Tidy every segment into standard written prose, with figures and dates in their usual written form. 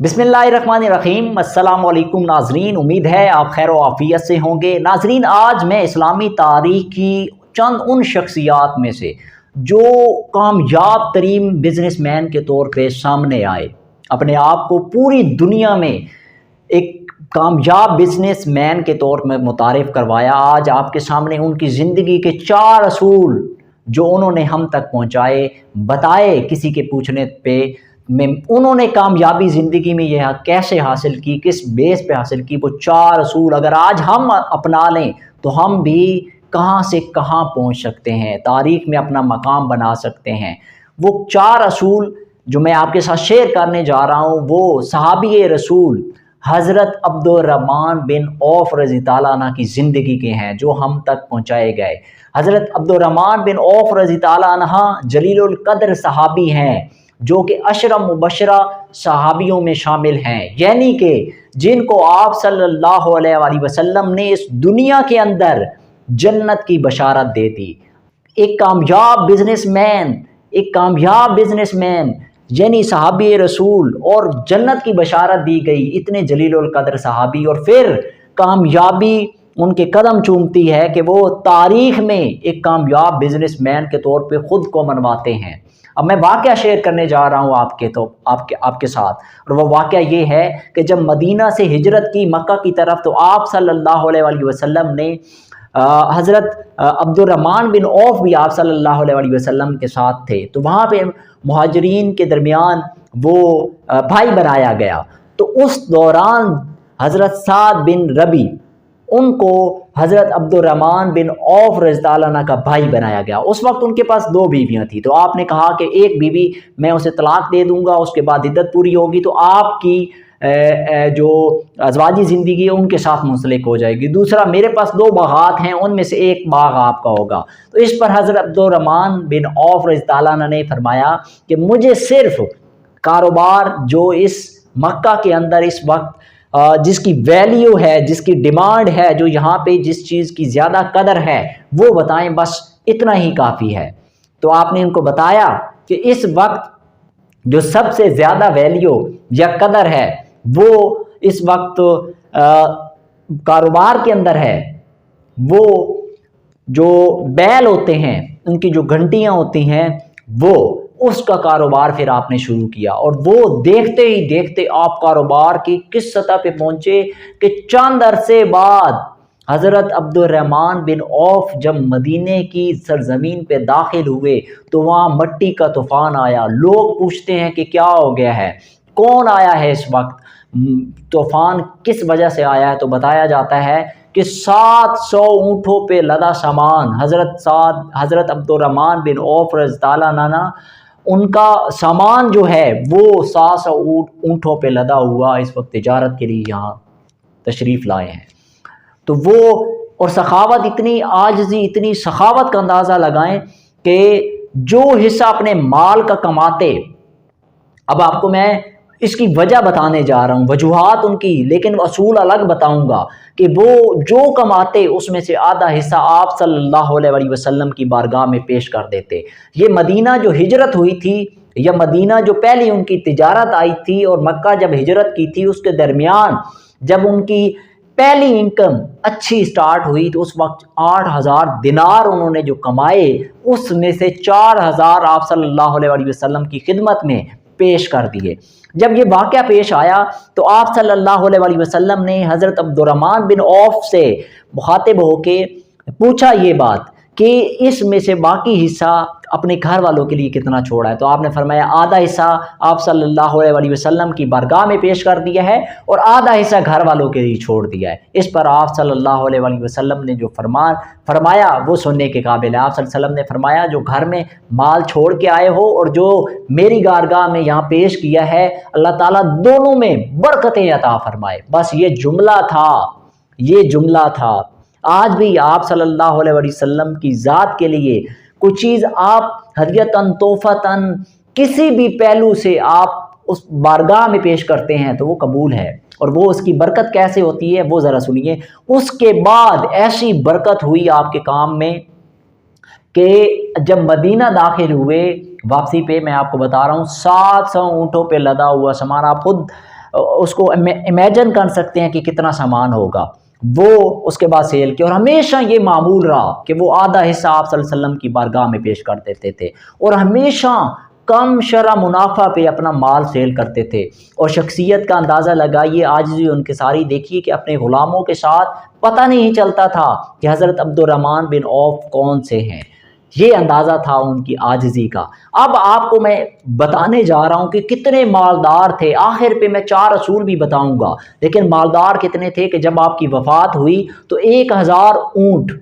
बिस्मिल्लाहिर्रहमानिर्रहीम। अस्सलाम वालेकुम नाजरीन, उम्मीद है आप खैर व आफियत से होंगे। नाजरीन, आज मैं इस्लामी तारीख़ की चंद उन शख्सियात में से जो कामयाब तरीन बिजनेसमैन के तौर पे सामने आए, अपने आप को पूरी दुनिया में एक कामयाब बिजनेसमैन के तौर में मुतारिफ़ करवाया। आज आपके सामने उनकी ज़िंदगी के 4 असूल जो उन्होंने हम तक पहुँचाए, बताए किसी के पूछने पे में उन्होंने कामयाबी ज़िंदगी में यह कैसे हासिल की, किस बेस पे हासिल की। वो 4 असूल अगर आज हम अपना लें तो हम भी कहाँ से कहाँ पहुँच सकते हैं, तारीख़ में अपना मकाम बना सकते हैं। वो 4 असूल जो मैं आपके साथ शेयर करने जा रहा हूँ वो सहाबी रसूल हज़रत अब्दुर्रहमान बिन औफ़ रज़ी ताला अन्हु की ज़िंदगी के हैं, जो हम तक पहुँचाए गए। हज़रत अब्दुर्रहमान बिन औफ़ रज़ी ताला अन्हु जलीलुल क़द्र सहाबी हैं, जो कि अशरा मुबशरा सहाबियों में शामिल हैं, यानी कि जिनको आप सल्लल्लाहु अलैहि वसल्लम ने इस दुनिया के अंदर जन्नत की बशारत दे दी। एक कामयाब बिजनेसमैन यानी सहाबी रसूल, और जन्नत की बशारत दी गई इतने जलीलुल क़द्र सहाबी, और फिर कामयाबी उनके कदम चूमती है कि वो तारीख़ में एक कामयाब बिजनेसमैन के तौर पे ख़ुद को मनवाते हैं। अब मैं वाक़या शेयर करने जा रहा हूँ आपके साथ, और वो वाक़या ये है कि जब मदीना से हिजरत की मक्का की तरफ, तो आप सल्लल्लाहु अलैहि वसल्लम ने हज़रत अब्दुर्रहमान बिन औफ़ भी आप सल्लल्लाहु अलैहि वसल्लम के साथ थे। तो वहाँ पे मुहाजिरीन के दरमियान वो भाई बनाया गया। तो उस दौरान हज़रत साद बिन रबी, उनको हज़रत अब्दुर्रहमान बिन औफ़ रज़ी ताला अन्हु का भाई बनाया गया। उस वक्त उनके पास 2 बीवियाँ थी, तो आपने कहा कि एक बीवी मैं उसे तलाक दे दूँगा, उसके बाद इद्दत पूरी होगी तो आपकी जो अज़वाजी ज़िंदगी है उनके साथ मुंसलिक हो जाएगी। दूसरा, मेरे पास 2 बागात हैं, उनमें से एक बाग आपका होगा। तो इस पर हज़रत अब्दुर्रहमान बिन औफ़ रज़ी ताला अन्हु ने फरमाया कि मुझे सिर्फ़ कारोबार जो इस मक्का के अंदर इस वक्त जिसकी वैल्यू है, जिसकी डिमांड है, जो यहाँ पे जिस चीज़ की ज़्यादा कदर है वो बताएं, बस इतना ही काफ़ी है। तो आपने इनको बताया कि इस वक्त जो सबसे ज़्यादा वैल्यू या कदर है वो इस वक्त कारोबार के अंदर है, वो जो बैल होते हैं, उनकी जो घंटियाँ होती हैं, वो उसका कारोबार फिर आपने शुरू किया। और वो देखते ही देखते आप कारोबार की किस सतह पे पहुंचे कि चंद अरसे बाद हज़रत अब्दुर्रहमान बिन औफ़ जब मदीने की सरजमीन पे दाखिल हुए तो वहाँ मट्टी का तूफ़ान आया। लोग पूछते हैं कि क्या हो गया है, कौन आया है इस वक्त, तूफ़ान किस वजह से आया है। तो बताया जाता है कि 700 ऊँटों पे लदा सामान हज़रत अब्दुर्रहमान बिन औफ़ रज़ी ताला अन्हु, उनका सामान जो है वो 700 ऊँटों पे लदा हुआ इस वक्त तिजारत के लिए यहाँ तशरीफ़ लाए हैं। तो वो और सखावत, इतनी आजिज़ी, इतनी सखावत का अंदाज़ा लगाएं कि जो हिस्सा अपने माल का कमाते, अब आपको मैं इसकी वजह बताने जा रहा हूँ, वजूहात उनकी, लेकिन असूल अलग बताऊंगा कि वो जो कमाते उसमें से आधा हिस्सा आप सल्लल्लाहु अलैहि वसल्लम की बारगाह में पेश कर देते। ये मदीना जो हिजरत हुई थी, या मदीना जो पहली उनकी तिजारत आई थी और मक्का जब हिजरत की थी, उसके दरमियान जब उनकी पहली इनकम अच्छी स्टार्ट हुई तो उस वक्त 8000 दिनार उन्होंने जो कमाए, उसमें से 4000 आप सल्लल्लाहु अलैहि वसल्लम की खिदमत में पेश कर दिए। जब ये वाक़या पेश आया तो आप सल्लल्लाहु अलैहि वसल्लम ने हज़रत अब्दुर्रहमान बिन औफ़ से मुखातिब होके पूछा ये बात कि इसमें से बाकी हिस्सा अपने घर वालों के लिए कितना छोड़ा है। तो आपने फरमाया आधा हिस्सा आप सल्लल्लाहु अलैहि वसल्लम की बारगाह में पेश कर दिया है और आधा हिस्सा घर वालों के लिए छोड़ दिया है। इस पर आप सल्लल्लाहु अलैहि वसल्लम ने जो फरमाया वो सुनने के काबिल है। आप सल्लल्लाहु अलैहि वसल्लम ने फरमाया जो घर में माल छोड़ के आए हो और जो मेरी बारगाह में यहाँ पेश किया है, अल्लाह ताला दोनों में बरकतें अता फरमाए। बस ये जुमला था। आज भी आप सल्लल्लाहु अलैहि वसल्लम की ज़ात के लिए कुछ चीज़ आप हदियतन, तोहफ़तन, किसी भी पहलू से आप उस बारगाह में पेश करते हैं तो वो कबूल है। और वो उसकी बरकत कैसे होती है वो ज़रा सुनिए। उसके बाद ऐसी बरकत हुई आपके काम में कि जब मदीना दाखिल हुए, वापसी पे मैं आपको बता रहा हूँ 700 ऊँटों पे लदा हुआ सामान, आप खुद اس کو امیجن کر سکتے ہیں کہ کتنا سامان ہوگا، وہ اس کے بعد سیل کیا۔ اور ہمیشہ یہ معمول رہا کہ وہ آدھا حصہ آپ صلی اللہ علیہ وسلم کی بارگاہ میں پیش کر دیتے تھے، اور ہمیشہ کم شرح منافع پہ اپنا مال سیل کرتے تھے۔ اور شخصیت کا اندازہ لگائیے، عاجزی ان کے ساری دیکھیے کہ اپنے غلاموں کے ساتھ پتہ نہیں چلتا تھا کہ حضرت عبد الرحمن بن عوف کون سے ہیں، یہ اندازہ تھا ان کی عاجزی کا۔ اب آپ کو میں بتانے جا رہا ہوں کہ کتنے مالدار تھے، آخر پہ میں 4 اصول بھی بتاؤں گا، لیکن مالدار کتنے تھے کہ جب آپ کی وفات ہوئی تو 1000 اونٹ،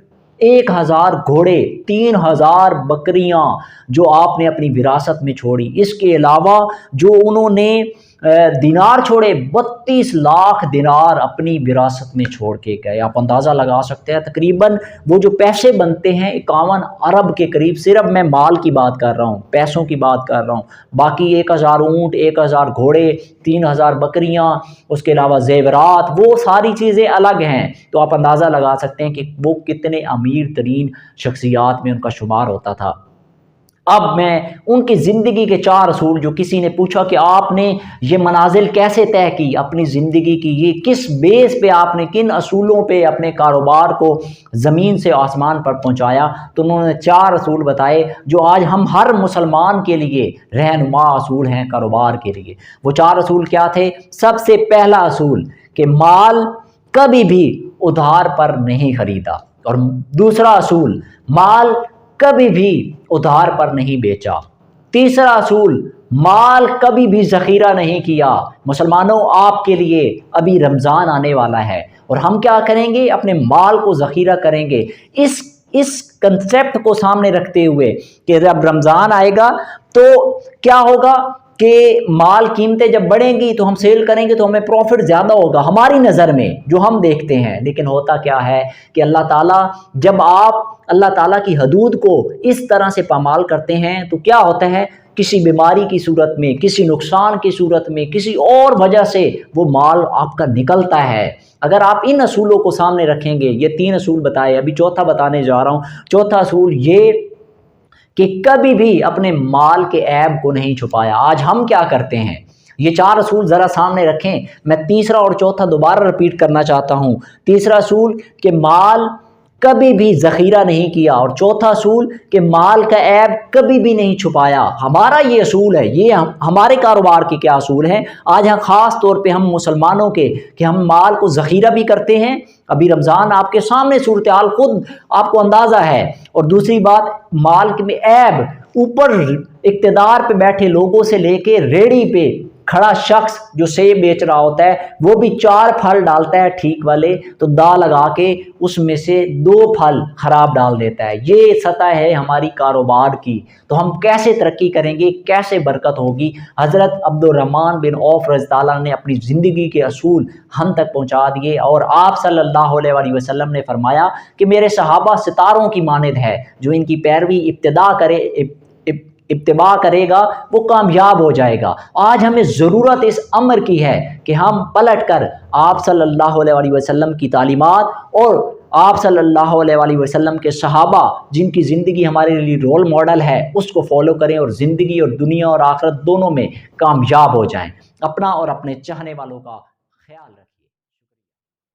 1000 گھوڑے، 3000 بکریاں جو آپ نے اپنی وراثت میں چھوڑی، اس کے علاوہ جو انہوں نے دینار چھوڑے، 32 لاکھ دینار اپنی وراثت میں چھوڑ کے گئے۔ آپ اندازہ لگا سکتے ہیں تقریباً وہ جو پیسے بنتے ہیں 51 ارب کے قریب، صرف میں مال کی بات کر رہا ہوں، پیسوں کی بات کر رہا ہوں، باقی 1000 اونٹ، 1000 گھوڑے، 3000 بکریاں، اس کے علاوہ زیورات، وہ ساری چیزیں الگ ہیں۔ تو آپ اندازہ لگا سکتے ہیں کہ وہ کتنے امیر ترین شخصیات میں ان کا شمار ہوتا تھا۔ اب میں ان کی زندگی کے 4 اصول، جو کسی نے پوچھا کہ آپ نے یہ منازل کیسے طے کی اپنی زندگی کی، یہ کس بیس پہ آپ نے، کن اصولوں پہ اپنے کاروبار کو زمین سے آسمان پر پہنچایا، تو انہوں نے 4 اصول بتائے جو آج ہم ہر مسلمان کے لیے رہنما اصول ہیں کاروبار کے لیے۔ وہ 4 اصول کیا تھے؟ سب سے پہلا اصول کہ مال کبھی بھی ادھار پر نہیں خریدا، اور دوسرا اصول مال کبھی بھی ادھار پر نہیں بیچا۔ تیسرا اصول مال کبھی بھی ذخیرہ نہیں کیا۔ مسلمانوں، آپ کے لیے ابھی رمضان آنے والا ہے اور ہم کیا کریں گے؟ اپنے مال کو ذخیرہ کریں گے، اس کنسیپٹ کو سامنے رکھتے ہوئے کہ جب رمضان آئے گا تو کیا ہوگا کہ مال قیمتیں جب بڑھیں گی تو ہم سیل کریں گے تو ہمیں پروفٹ زیادہ ہوگا ہماری نظر میں، جو ہم دیکھتے ہیں۔ لیکن ہوتا کیا ہے کہ اللہ تعالیٰ، جب آپ اللہ تعالیٰ کی حدود کو اس طرح سے پامال کرتے ہیں تو کیا ہوتا ہے؟ کسی بیماری کی صورت میں، کسی نقصان کی صورت میں، کسی اور وجہ سے وہ مال آپ کا نکلتا ہے۔ اگر آپ ان اصولوں کو سامنے رکھیں گے، یہ 3 اصول بتائے، ابھی چوتھا بتانے جا رہا ہوں۔ چوتھا اصول یہ کہ کبھی بھی اپنے مال کے عیب کو نہیں چھپایا۔ آج ہم کیا کرتے ہیں؟ یہ 4 اصول ذرا سامنے رکھیں۔ میں تیسرا اور چوتھا دوبارہ رپیٹ کرنا چاہتا ہوں۔ تیسرا اصول کہ مال کبھی بھی ذخیرہ نہیں کیا، اور چوتھا اصول کہ مال کا عیب کبھی بھی نہیں چھپایا۔ ہمارا یہ اصول ہے، یہ ہمارے کاروبار کے کیا اصول ہیں آج ہم خاص طور پہ ہم مسلمانوں کے، کہ ہم مال کو ذخیرہ بھی کرتے ہیں۔ ابھی رمضان آپ کے سامنے صورتحال خود آپ کو اندازہ ہے۔ اور دوسری بات، مال میں عیب، اوپر اقتدار پہ بیٹھے لوگوں سے لے کے ریڑھی پہ کھڑا شخص جو سیب بیچ رہا ہوتا ہے، وہ بھی 4 پھل ڈالتا ہے ٹھیک والے، تو دا لگا کے اس میں سے 2 پھل خراب ڈال دیتا ہے۔ یہ سطح ہے ہماری کاروبار کی، تو ہم کیسے ترقی کریں گے، کیسے برکت ہوگی؟ حضرت عبد الرحمن بن عوف رضی اللہ عنہ نے اپنی زندگی کے اصول ہم تک پہنچا دیے، اور آپ صلی اللہ علیہ وسلم نے فرمایا کہ میرے صحابہ ستاروں کی مانند ہے، جو ان کی پیروی اتباع کرے گا وہ کامیاب ہو جائے گا۔ آج ہمیں ضرورت اس امر کی ہے کہ ہم پلٹ کر آپ صلی اللہ علیہ وسلم کی تعلیمات اور آپ صلی اللہ علیہ وسلم کے صحابہ جن کی زندگی ہمارے لیے رول ماڈل ہے اس کو فالو کریں، اور زندگی اور دنیا اور آخرت دونوں میں کامیاب ہو جائیں۔ اپنا اور اپنے چاہنے والوں کا خیال رکھیں۔